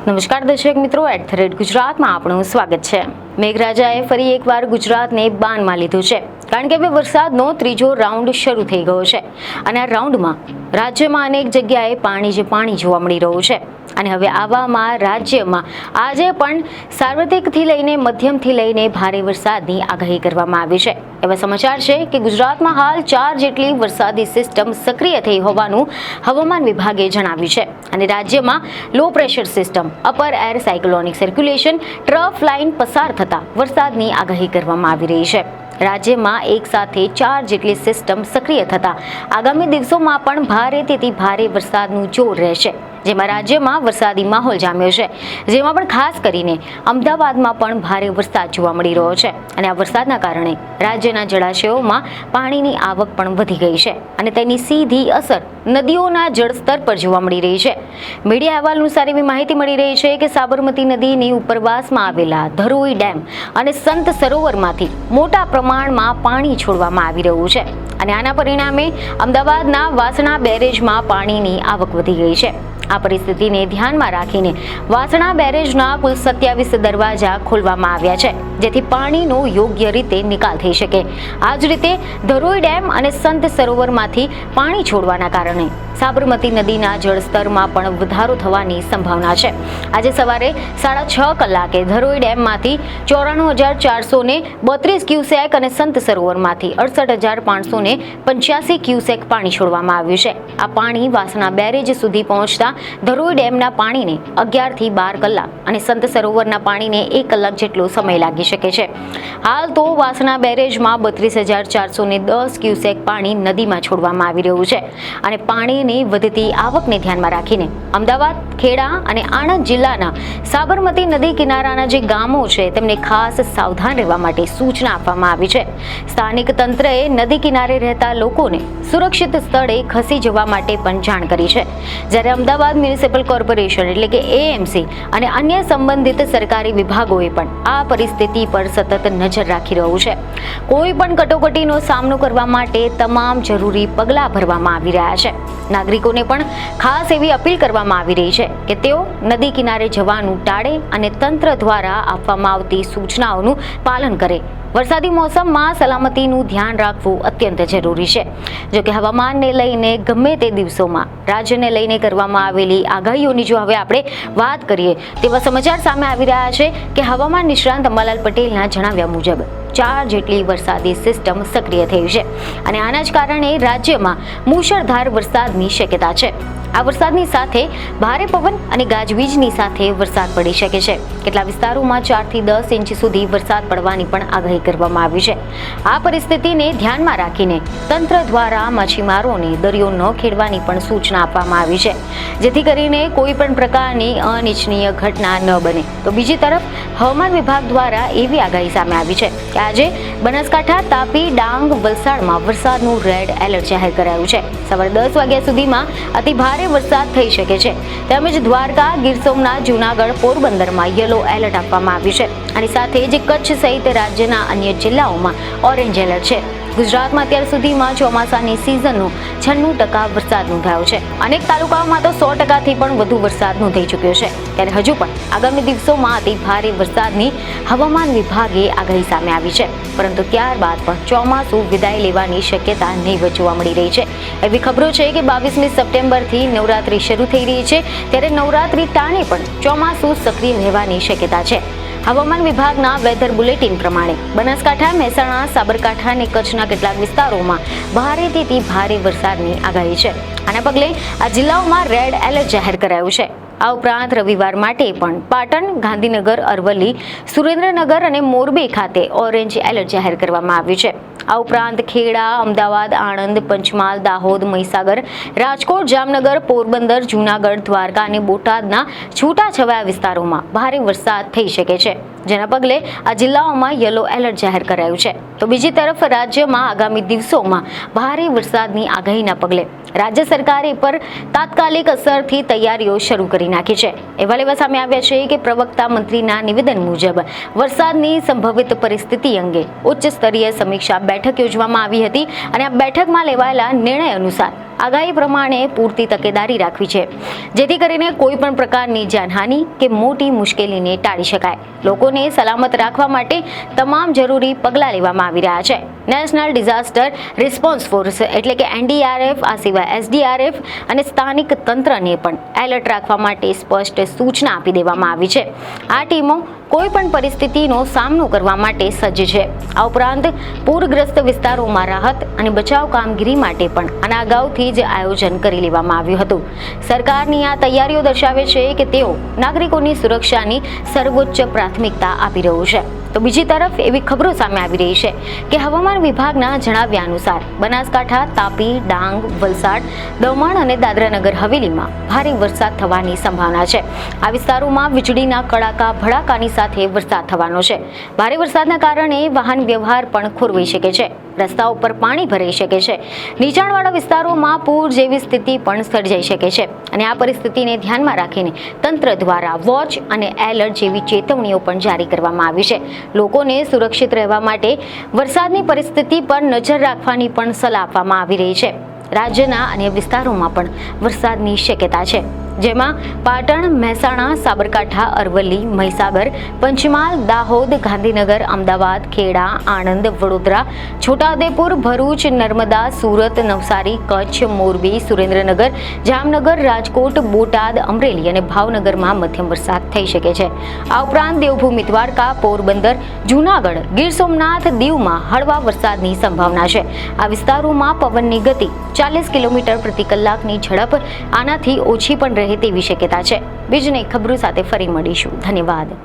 નમસ્કાર દર્શક મિત્રો, @ગુજરાતમાં આપનું સ્વાગત છે। મેઘરાજાએ ફરી એકવાર ગુજરાતને બાનમાં લીધું છે, કારણ કે હવે વરસાદનો ત્રીજો રાઉન્ડ શરૂ થઈ ગયો છે અને આ રાઉન્ડમાં રાજ્યમાં અનેક જગ્યાએ પાણી જોવા મળી રહ્યું છે। અને હવે આવામાં રાજ્યમાં આજે પણ સાર્વત્રિકથી લઈને મધ્યમથી લઈને ભારે વરસાદની આગાહી કરવામાં આવી છે। એવા સમાચાર છે કે ગુજરાતમાં હાલ 4 જેટલી વરસાદી સિસ્ટમ સક્રિય થઈ હોવાનું હવામાન વિભાગે જણાવ્યું છે અને રાજ્યમાં low pressure system, upper air cyclonic circulation trough line પસાર થતા વરસાદની આગાહી કરવામાં આવી રહી છે। રાજ્યમાં એક સાથે 4 જેટલી સિસ્ટમ સક્રિય થતા આગામી દિવસોમાં પણ ભારેથી ભારે વરસાદનું જોર રહેશે, જેમાં રાજ્યમાં વરસાદી માહોલ જામ્યો છે। જેમાં પણ ખાસ કરીને અમદાવાદમાં પણ ભારે વરસાદ જોવા મળી રહ્યો છે અને આ વરસાદના કારણે રાજ્યના જળાશયોમાં પાણીની આવક પણ વધી ગઈ છે અને તેની સીધી અસર નદીઓના જળસ્તર પર જોવા મળી રહી છે। મીડિયા અહેવાલ અનુસાર એવી માહિતી મળી રહી છે કે સાબરમતી નદીની ઉપરવાસમાં આવેલા ધરોઈ ડેમ અને સંત સરોવરમાંથી મોટા પ્રમાણમાં પાણી છોડવામાં આવી રહ્યું છે અને આના પરિણામે અમદાવાદના વાસણા બેરેજમાં પાણીની આવક વધી ગઈ છે। આ પરિસ્થિતિને ધ્યાનમાં રાખીને વાસણા બેરેજના કુલ 27 દરવાજા ખોલવામાં આવ્યા છે, જેથી પાણીનો યોગ્ય રીતે નિકાલ થઈ શકે। આ જ રીતે ધરોઈ ડેમ અને સંત સરોવરમાંથી પાણી છોડવાના કારણે સાબરમતી નદીના જળસ્તરમાં પણ વધારો થવાની સંભાવના છે। આજે સવારે 6:30 કલાકે ધરોઈ ડેમમાંથી 94,432 ક્યુસેક અને સંત સરોવરમાંથી 68,585 ક્યુસેક પાણી છોડવામાં આવ્યું છે। આ પાણી વાસણા બેરેજ સુધી પહોંચતા ધરોઈ ડેમના પાણીને 11 થી 12 કલાક અને સંત સરોવરના પાણીને 1 કલાક જેટલો સમય લાગી શકે છે। હાલ તો વાસણા બેરેજમાં 32,410 ક્યુસેક પાણી નદીમાં છોડવામાં આવી રહ્યું છે અને પાણીની વધતી આવકને ધ્યાનમાં રાખીને અમદાવાદ, ખેડા અને આણંદ જિલ્લાના સાબરમતી નદી કિનારાના જે ગામો છે તેમને ખાસ સાવધાન રહેવા માટે સૂચના આપવામાં આવી છે। સ્થાનિક તંત્રએ નદી કિનારે રહેતા લોકોને સુરક્ષિત સ્થળે ખસી જવા માટે પણ જાણ કરી છે, જ્યારે અમદાવાદ મ્યુનિસિપલ કોર્પોરેશન એટલે કે AMC અને અન્ય સંબંધિત સરકારી વિભાગોએ પણ આ પરિસ્થિતિ પર સતત નજર રાખી રહ્યું છે। કોઈ પણ કટોકટીનો સામનો કરવા માટે તમામ જરૂરી પગલાં ભરવામાં આવી રહ્યા છે। નાગરિકોને પણ ખાસ એવી અપીલ કરવામાં આવી રહી છે કે તેઓ નદી કિનારે જવાનું ટાળે અને તંત્ર દ્વારા આપવામાં આવતી સૂચનાઓનું પાલન કરે। વરસાદી મોસમમાં સલામતીનું ધ્યાન રાખવું અત્યંત જરૂરી છે। જોકે હવામાનને લઈને ગમે તે દિવસોમાં રાજ્યને લઈને કરવામાં આવેલી આગાહીઓની જો હવે આપણે વાત કરીએ તેવા સમાચાર સામે આવી રહ્યા છે કે હવામાન નિષ્ણાંત અંબાલાલ પટેલના જણાવ્યા મુજબ 4 જેટલી વરસાદી સિસ્ટમ સક્રિય થઈ છે અને આના જ કારણે રાજ્યમાં મુશળધાર વરસાદની શક્યતા છે। આ વરસાદની સાથે ભારે પવન અને ગાજવીજની સાથે વરસાદ પડી શકે છે। કેટલાક વિસ્તારોમાં 4 થી 10 ઇંચ સુધી વરસાદ પડવાની પણ આગાહી કરવામાં આવી છે। આ પરિસ્થિતિને ધ્યાનમાં રાખીને તંત્ર દ્વારા માછીમારોને દરિયો ન ખેડવાની પણ સૂચના આપવામાં આવી છે, જેથી કરીને કોઈ પણ પ્રકારની અનિચ્છનીય ઘટના ન બને। તો બીજી તરફ હવામાન વિભાગ દ્વારા એવી આગાહી સામે આવી છે કે આજે બનાસકાંઠા, તાપી, ડાંગ, વલસાડમાં વરસાદનું રેડ એલર્ટ જાહેર કરાયું છે। સવારે 10 વાગ્યા સુધીમાં અતિ ભારે વરસાદ થઈ શકે છે। તેમજ દ્વારકા, ગીર સોમનાથ, જૂનાગઢ, પોરબંદરમાં યલો એલર્ટ આપવામાં આવ્યું છે અને સાથે જ કચ્છ સહિત રાજ્યના અન્ય જિલ્લાઓમાં ઓરેન્જ એલર્ટ છે। ગુજરાતમાં અત્યાર સુધીમાં ચોમાસાની સિઝનનો 96% વરસાદ નોંધાયો છે। અનેક તાલુકાઓમાં તો 100%થી પણ વધુ વરસાદ નોંધાઈ ચૂક્યો છે, ત્યારે હજુ પણ આગામી દિવસોમાં અતિ ભારે વરસાદની હવામાન વિભાગે આગાહી સામે આવી છે, પરંતુ ત્યારબાદ પણ ચોમાસું વિદાય લેવાની શક્યતા નહીવત જોવા મળી રહી છે। એવી ખબરો છે કે 22મી સપ્ટેમ્બરથી નવરાત્રી શરૂ થઈ રહી છે, ત્યારે નવરાત્રી ટાણે પણ ચોમાસું સક્રિય રહેવાની શક્યતા છે। હવામાન વિભાગના વેધર બુલેટિન પ્રમાણે બનાસકાંઠા, મહેસાણા, સાબરકાંઠા અને કચ્છના કેટલાક વિસ્તારોમાં ભારેથી ભારે વરસાદની આગાહી છે। આના પગલે આ જિલ્લાઓમાં રેડ એલર્ટ જાહેર કરાયું છે। આ ઉપરાંત રવિવાર માટે પણ પાટણ, ગાંધીનગર, અરવલ્લી, સુરેન્દ્રનગર અને મોરબી ખાતે ઓરેન્જ એલર્ટ જાહેર કરવામાં આવ્યું છે। આ ઉપરાંત ખેડા, અમદાવાદ, આણંદ, પંચમહાલ, દાહોદ, મહીસાગર, રાજકોટ, જામનગર, પોરબંદર, જૂનાગઢ, દ્વારકા અને બોટાદના છૂટાછવાયા વિસ્તારોમાં ભારે વરસાદ થઈ શકે છે, જેના પગલે આ જિલ્લાઓમાં યલો એલર્ટ જાહેર કરાયું છે। તો બીજી તરફ રાજ્યમાં આગામી દિવસોમાં ભારે વરસાદની આગાહીના પગલે રાજ્ય સરકારે પર તાત્કાલિક અસરથી તૈયારીઓ શરૂ કરી નાખી છે। અહેવાલ એવા સામે આવ્યા છે કે પ્રવક્તા મંત્રીના નિવેદન મુજબ વરસાદની સંભવિત પરિસ્થિતિ અંગે ઉચ્ચ સ્તરીય સમીક્ષા બેઠક યોજવામાં આવી હતી અને આ બેઠકમાં લેવાયેલા નિર્ણય અનુસાર આગાહી પ્રમાણે પૂરતી તકેદારી રાખવી છે, જેથી કરીને કોઈ પણ પ્રકારની જાનહાનિ કે મોટી મુશ્કેલીને ટાળી શકાય. લોકોને સલામત રાખવા માટે તમામ જરૂરી પગલાં લેવામાં આવી રહ્યા છે. નેશનલ ડિઝાસ્ટર રિસ્પોન્સ ફોર્સ એટલે કે NDRF, આ સિવાય SDRF અને સ્થાનિક તંત્રને પણ એલર્ટ રાખવા માટે સ્પષ્ટ સૂચના આપી દેવામાં આવી છે. આ ટીમો કોઈ પણ પરિસ્થિતિનો સામનો કરવા માટે સજ્જ છે. આ ઉપરાંત પૂરગ્રસ્ત વિસ્તારોમાં રાહત અને બચાવ કામગીરી માટે પણ આના અગાઉથી જ આયોજન કરી લેવામાં આવ્યું હતું. સરકારની આ તૈયારીઓ દર્શાવે છે કે તેઓ નાગરિકોની સુરક્ષાની સર્વોચ્ચ પ્રાથમિકતા આપી રહ્યું છે. તો બીજી તરફ એવી ખબરો સામે આવી રહી છે કે હવામાન વિભાગના જણાવ્યા અનુસાર બનાસકાંઠા, તાપી, ડાંગ, વલસાડ, દમણ અને દાદરાનગર હવેલીમાં ભારે વરસાદ થવાની સંભાવના છે. આ વિસ્તારોમાં વીજળીના કડાકા ભડાકાની સાથે વરસાદ થવાનો છે. ભારે વરસાદના કારણે વાહન વ્યવહાર પણ ખોરવાઈ શકે છે. રસ્તાઓ પર પાણી ભરાઈ શકે છે. નીચાણવાળા વિસ્તારોમાં પૂર જેવી સ્થિતિ પણ સર્જાઈ શકે છે અને આ પરિસ્થિતિને ધ્યાનમાં રાખીને તંત્ર દ્વારા વોચ અને એલર્ટ જેવી ચેતવણીઓ પણ જારી કરવામાં આવી છે. લોકોને સુરક્ષિત રહેવા માટે વરસાદની પરિસ્થિતિ પર નજર રાખવાની પણ સલાહ આપવામાં આવી રહી છે. રાજ્યના અન્ય વિસ્તારોમાં પણ વરસાદની શક્યતા છે, જેમાં પાટણ, મહેસાણા, સાબરકાંઠા, અરવલ્લી, મહીસાગર, પંચમહાલ, દાહોદ, ગાંધીનગર, અમદાવાદ, ખેડા, આણંદ, વડોદરા, છોટાઉદેપુર, ભરૂચ, નર્મદા, સુરત, નવસારી, કચ્છ, મોરબી, સુરેન્દ્રનગર, જામનગર, રાજકોટ, બોટાદ, અમરેલી અને ભાવનગરમાં મધ્યમ વરસાદ થઈ શકે છે. આ ઉપરાંત દેવભૂમિ દ્વારકા, પોરબંદર, જૂનાગઢ, ગીર સોમનાથ, દીવમાં હળવા વરસાદની સંભાવના છે. આ વિસ્તારોમાં પવનની ગતિ 40 કિલોમીટર પ્રતિ કલાકની ઝડપ આનાથી ઓછી પણ રહે તેવી શક્યતા છે. બીજની ખબરો સાથે ફરી મળીશું. ધન્યવાદ.